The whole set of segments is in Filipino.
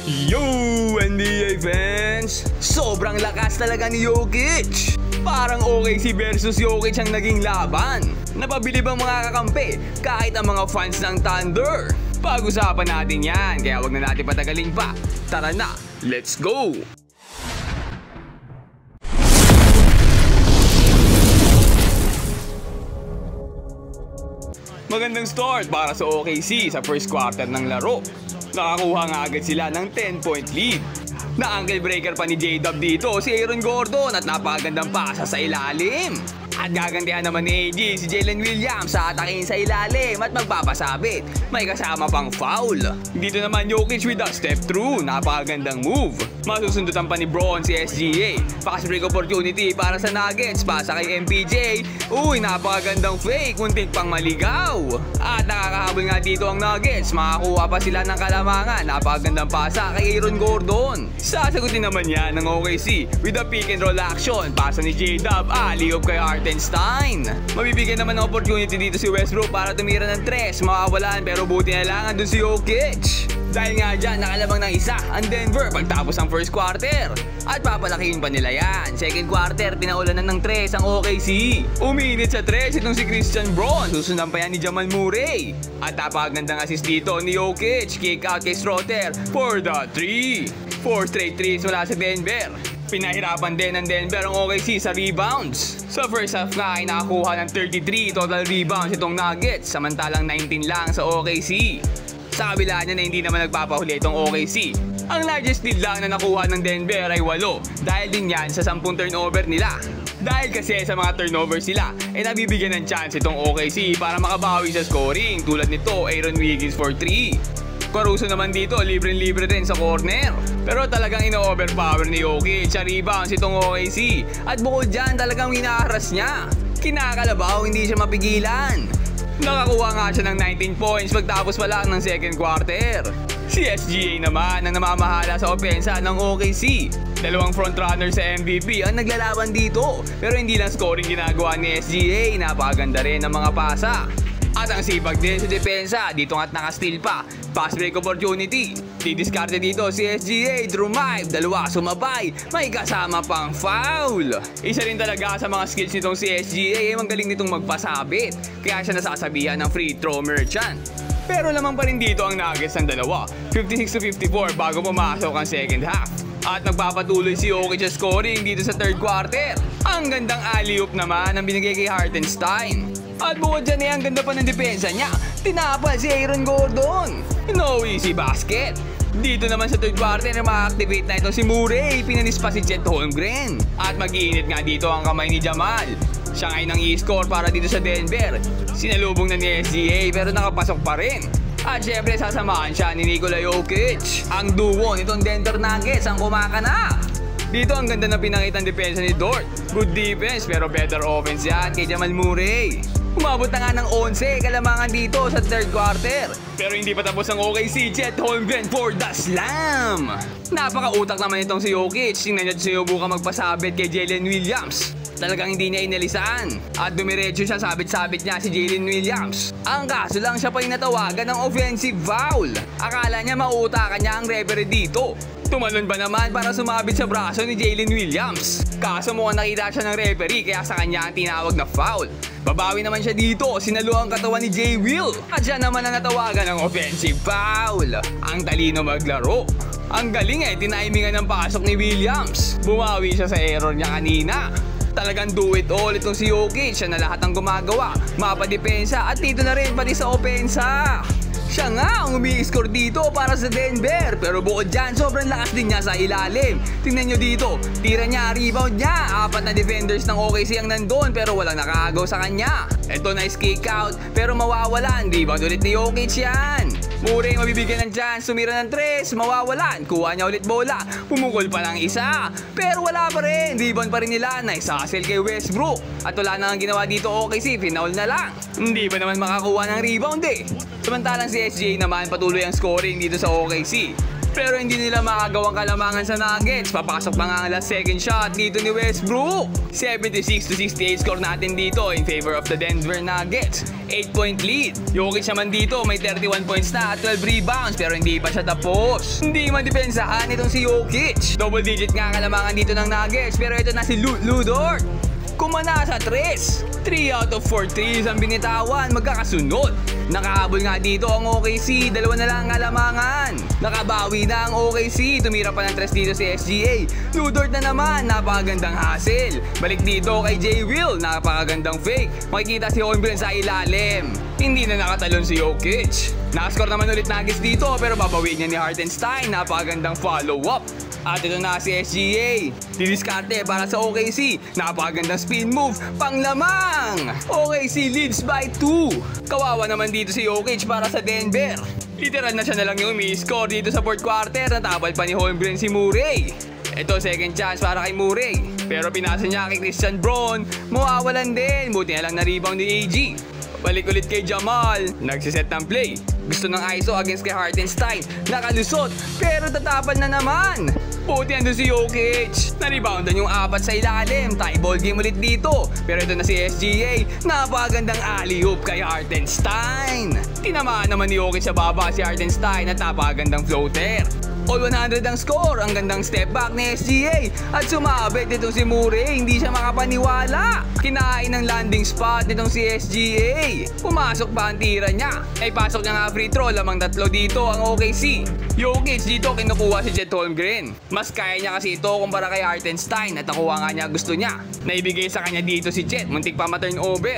Yo, NBA fans! Sobrang lakas talaga ni Jokic! Parang OKC versus Jokic ang naging laban. Napabilib ang mga kakampi kahit ang mga fans ng Thunder. Pag-usapan natin yan, kaya wag na natin patagalin pa. Tara na, let's go! Magandang start para sa OKC sa first quarter ng laro. Nakakuha nga agad sila ng 10-point lead. Na-ankle breaker pa ni J-Dub dito si Aaron Gordon at napakagandang pasa sa ilalim. At gagantihan naman ni AG si Jalen Williams sa atakin sa ilalim at magpapasabit. May kasama pang foul. Dito naman Jokic with a step through. Napakagandang move. Masusundutan pa ni Bron si SGA. Pass break opportunity para sa Nuggets. Pasa kay MPJ. Uy, napakagandang fake. Muntik pang maligaw. At nakakahabol nga dito ang Nuggets. Makakuha pa sila ng kalamangan. Napakagandang pasa kay Aaron Gordon. Sasagutin naman yan ng OKC with a pick and roll action. Pasa ni J-Dub. Alley-oop kay Hartenstein. Mabibigyan naman ng opportunity dito si Westbrook para tumira ng 3. Makawalan pero buti na lang andun si Jokic. Dahil nga dyan nakalamang ng isa ang Denver pagtapos ng first quarter. At papalakihin pa nila yan. Second quarter pinaulanan ng 3 ang OKC. Uminit sa 3 itong si Christian Braun. Susundan pa yan ni Jamal Murray. At napakagandang assist dito ni Jokic. Kick out kay Schroeder for the 3. 4 straight 3s mula sa Denver. Pinahirapan din ng Denver ang OKC sa rebounds. Sa first half nga ay nakakuha ng 33 total rebounds itong Nuggets. Samantalang 19 lang sa OKC. Sa kabila niya na hindi naman nagpapahuli itong OKC. Ang largest lead lang na nakuha ng Denver ay 8. Dahil din yan sa 10 turnover nila. Dahil kasi sa mga turnover sila, nabibigyan ng chance itong OKC para makabawi sa scoring. Tulad nito, Aaron Wiggins for 3. Caruso naman dito, libre-libre din sa corner. Pero talagang ino-overpower ni Jokic sa rebounds itong OKC. At bukod dyan, talagang minaharas niya. Kinakalabaw, hindi siya mapigilan. Nakakuha nga siya ng 19 points pagtapos pa lang ng second quarter. Si SGA naman ang namamahala sa opensa ng OKC. Dalawang frontrunner sa MVP ang naglalaban dito. Pero hindi lang scoring ginagawa ni SGA, napakaganda rin ng mga pasa. At ang sipag din sa depensa, dito nga't naka-steal pa. Pass break opportunity. Didiskarte dito si SGA, drive, dalawa sumabay, may kasama pang foul. Isa rin talaga sa mga skills nitong si SGA, magaling nitong magpasabit. Kaya siya nasasabihan ng free throw merchant. Pero lamang pa rin dito ang Nuggets ng dalawa, 56-54 bago pumasok ang second half. At nagpapatuloy si Jokic sa scoring dito sa third quarter. Ang gandang alley-oop naman ang binigay kay Hartenstein. At bukod dyan ang ganda pa ng depensa niya. Tinapal si Aaron Gordon. No easy basket. Dito naman sa third quarter na ma-activate na ito si Murray. Pinanis pa si Chet Holmgren. At mag-iinit nga dito ang kamay ni Jamal. Siya ngayon ang i-score para dito sa Denver. Sinalubong na ni SGA pero nakapasok pa rin. At syempre sasamahan siya ni Nikola Jokic. Ang duo nitong Denver Nuggets ang kumakana. Dito ang ganda na pinakitang depensa ni Dort. Good defense pero better offense yan kay Jamal Murray. Umabot na nga ng 11 kalamangan dito sa third quarter. Pero hindi pa tapos ang OKC. Chet Holmgren for the slam. Napaka-utak naman itong si Jokic. Tingnan niya sinubukang magpasabit kay Jalen Williams. Talagang hindi niya inalisan. At dumiretso siya, sabit-sabit niya si Jalen Williams. Ang kaso lang siya pa yung natawagan ng offensive foul. Akala niya mauutakan niya ang referee dito. Tumalon ba naman para sumabit sa braso ni Jalen Williams? Kaso mukhang nakita siya ng referee kaya sa kanya ang tinawag na foul. Babawi naman siya dito, sinalo ang katawan ni J. Will. At siya naman ang natawagan ng offensive foul. Ang talino maglaro. Ang galing tinimingan ng pasok ni Williams. Bumawi siya sa error niya kanina. Talagang do it all itong si Jokic. Siya na lahat ang gumagawa. Mapadepensa at dito na rin pati sa opensa. Siya nga ang umi-score dito para sa Denver. Pero bukod dyan, sobrang lakas din niya sa ilalim. Tingnan nyo dito, tira niya, rebound niya. 4 na defenders ng OKC ang nandun pero walang nakagaw sa kanya. Ito nice kick out pero mawawalan. Rebound ulit ni Jokic yan. Murray mabibigyan ng chance, sumira ng 3, mawawalan. Kuha niya ulit bola, pumukol pa ng isa. Pero wala pa rin, rebound pa rin nila. Nice hustle kay Westbrook. At wala na ang ginawa dito OKC, finaul na lang. Hindi ba naman makakuha ng rebound Samantalang si SGA naman patuloy ang scoring dito sa OKC. Pero hindi nila makagawang kalamangan sa Nuggets. Papasok pa nga ang last second shot dito ni Westbrook. 76-68 score natin dito in favor of the Denver Nuggets. 8-point lead. Jokic naman dito may 31 points na at 12 rebounds pero hindi pa siya tapos. Hindi madepensahan itong si Jokic. Double digit nga kalamangan dito ng Nuggets pero ito na si Lu Dort. Kumana sa 3 out of 4 threes ang binitawan, magkakasunod. Nakahabol nga dito ang OKC, dalawa na lang ang kalamangan. Nakabawi na ang OKC, tumira pa ng 3 dito si SGA. Lu Dort na naman, napakagandang hustle. Balik dito kay J. Will, napakagandang fake. Makikita si Holmgren sa ilalim. Hindi na nakatalon si Jokic. Nakascore naman ulit Nuggets dito pero babawin niya ni Hartenstein, napakagandang follow-up. At ito na si SGA. Didiskarte para sa OKC. Napakagandang spin move. Panglamang! OKC leads by 2. Kawawa naman dito si Jokic para sa Denver. Literal na siya na lang yungumi-score dito sa fourth quarter. Natapal pa ni Holmgren si Murray. Ito second chance para kay Murray. Pero pinasa niya kay Christian Braun. Mawawalan din. Buti na lang na-rebound ni AG. Balik ulit kay Jamal. Nagsiset ng play. Gusto ng ISO against kay Hartenstein. Nakalusot. Pero tatapal na naman. Buti andun si Jokic. Na-reboundan yung 4 sa ilalim. Tie ball game ulit dito. Pero ito na si SGA. Napakagandang alley-oop kay Hartenstein. Tinamaan naman ni Jokic sa baba si Hartenstein at napakagandang floater. All 100 ang score. Ang gandang step back ni SGA. At sumabit itong si Murray. Hindi siya makapaniwala. Kinain ng landing spot nitong si SGA. Pumasok pa ang tira niya. Ay pasok niya nga free throw. Lamang 3 dito ang OKC. Jokic dito kinukuha si Chet Holmgren. Mas kaya niya kasi ito kumpara kay Hartenstein. At nakuha nga niya gusto niya. Naibigay sa kanya dito si Chet. Muntik pa ma-turnover.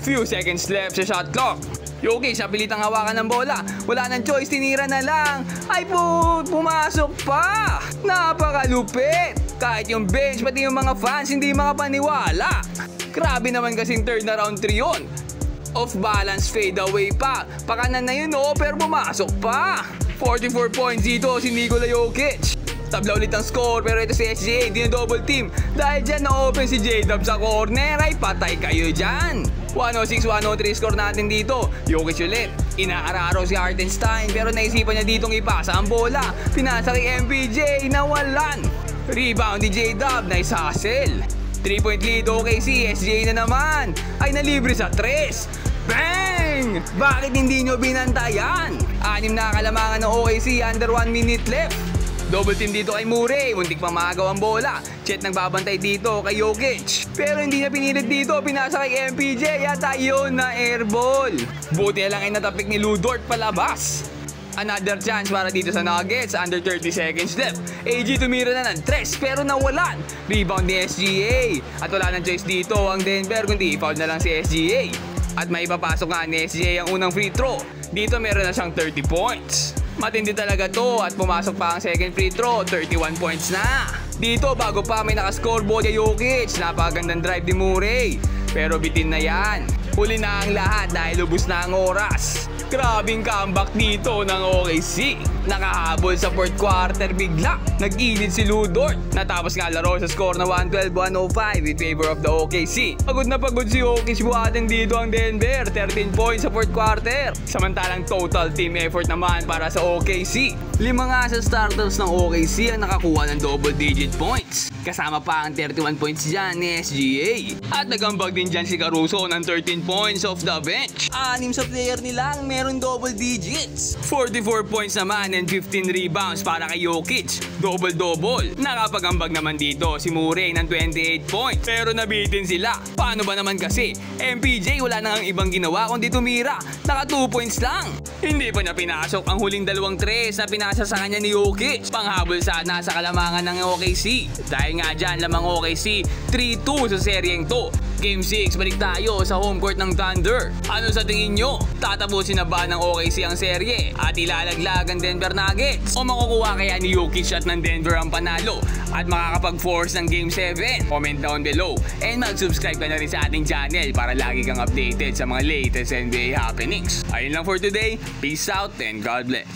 Few seconds left sa shot clock. Jokic, napilitang hawakan ng bola. Wala nang choice, tinira na lang. Ay pumasok pa. Napakalupit. Kahit yung bench, pati yung mga fans, hindi makapaniwala. Grabe naman kasing third na round 3 yun. Off balance fade away pa. Pakanan na yun pero pumasok pa. 44 points dito si Nikola Jokic. Tabla ulit ang score pero ito si SGA, di na double team. Dahil dyan na-open si J-Dub sa corner, ay patay kayo dyan. 106-103 score natin dito. Jokic ulit. Inaararo si Hartenstein pero naisipan niya ditong ipasa ang bola. Pinasa kay MPJ, nawalan. Rebound ni J-Dub, nice hustle. 3-point lead OKC, SGA na naman. Ay nalibre sa 3. Bang! Bakit hindi nyo binantayan? 6 na kalamangan ng OKC, under 1 minute left. Double team dito kay Murray, muntik pa makagaw ang bola. Chet nang babantay dito kay Jokic. Pero hindi niya pinilit dito, pinasa kay MPJ at ayun na airball. Buti na lang ay natapik ni Lu Dort palabas. Another chance para dito sa Nuggets, under 30 seconds left. AG tumira na ng 3 pero nawalan. Rebound ni SGA. At wala ng choice dito ang Denver kundi foul na lang si SGA. At may papasok nga ni SGA ang unang free throw. Dito meron na siyang 30 points. Matindi talaga to at pumasok pa ang second free throw, 31 points na. Dito bago pa may nakascoreboard kay Jokic, napakagandang drive ni Murray. Pero bitin na yan. Huli na ang lahat dahil ubus na ang oras. Grabing comeback dito ng OKC. Nakahabol sa fourth quarter bigla. Nag-init si Lu Dort. Natapos nga laro sa score na 112-105 in favor of the OKC. Pagod na pagod si Jokic, buhatin dito ang Denver. 13 points sa fourth quarter. Samantalang total team effort naman para sa OKC. 5 nga sa starters ng OKC ang nakakuha ng double digit points. Kasama pa ang 31 points dyan ni SGA. At nagambag din dyan si Caruso ng 13 points off the bench. 6 sa player nila ang meron double digits. 44 points naman and 15 rebounds para kay Jokic. Double-double. Nakapagambag naman dito si Murray ng 28 points. Pero nabitin sila. Paano ba naman kasi? MPJ wala nang ibang ginawa kundi tumira. Naka 2 points lang. Hindi pa niya pinasok ang huling 2 3 na pinasa sa kanya ni Jokic. Panghabol sana sa kalamangan ng OKC. Dahil nga dyan lamang OKC 3-2 sa seryeng to. Game 6, balik tayo sa home court ng Thunder. Ano sa tingin nyo? Tatapusin na ba ng OKC ang serye at ilalaglag ang Denver Nuggets? O makukuha kaya ni Jokic at ng Denver ang panalo at makakapag-force ng Game 7? Comment down below and mag-subscribe ka na rin sa ating channel para lagi kang updated sa mga latest NBA happenings. Ayun lang for today. Peace out and God bless.